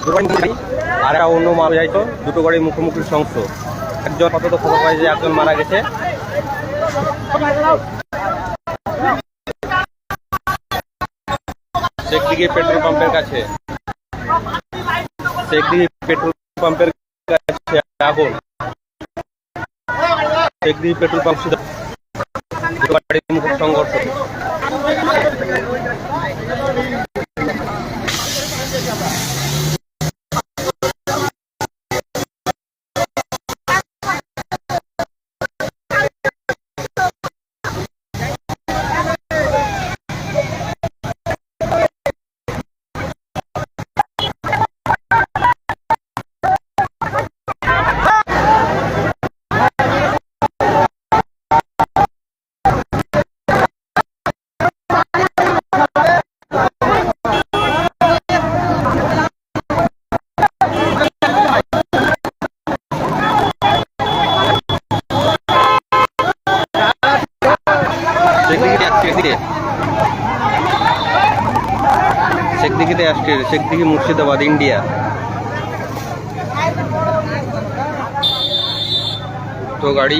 আর একটা অন্য মারা যাইতো, দুটো গাড়ির মুখোমুখি সংঘর্ষ। একজন কত তো খবর পাই যে একজন মারা গেছে। শেখদিঘি পেট্রোল পাম্পের কাছে, শেখদিঘি পেট্রোল পাম্পের কাছে আগুন। শেখদিঘি পেট্রোল পাম্প গাড়ির মুখোমুখি সংঘর্ষ। শেখদিঘিতে আসছে, শেখদিঘি মুর্শিদাবাদ, ইন্ডিয়া। তো গাড়ি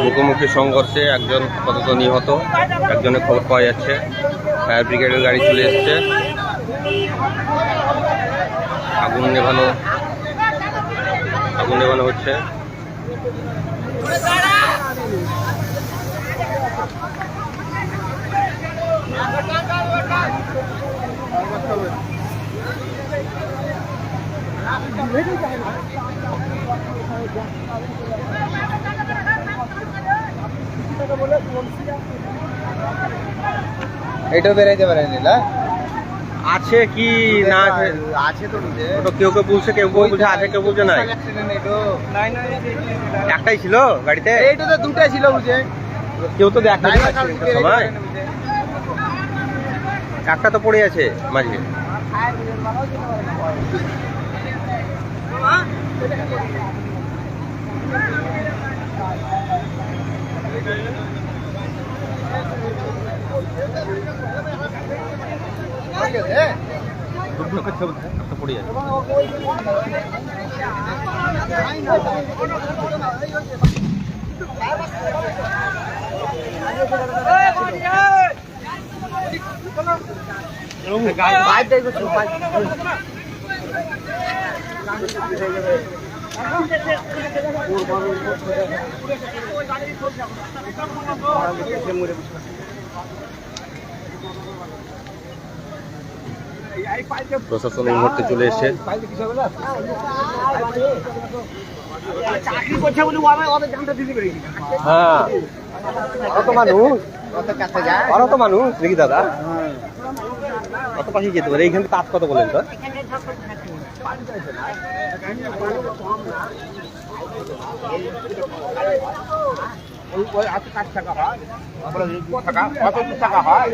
মুখোমুখি সংঘর্ষে একজন কতটা নিহত, একজনের খবর পাওয়া যাচ্ছে। ফায়ার ব্রিগেডের গাড়ি চলে এসছে, আগুন নেভানো হচ্ছে। এটাও বেরাইতে পারেনি না, আছে কি না আছে তো ওটা কেউ কেউ বলছে, কেউ কেউ বলছে আছে, কেউ বলছে নাই। একটাই ছিল গাড়িতে, এইটা তো দুটাই ছিল বুঝে, কেউ তো দেখা সময় একটা তো পড়ে আছে মাঝে। পড়ে আছে। প্রশাসন এই মুহূর্তে চলে এসেছে। হ্যাঁ, কত মানুষ দেখি দাদা, কত পাশে যেতে পারে। এইখানে কাজ কত বলেন তো? টাকা হয়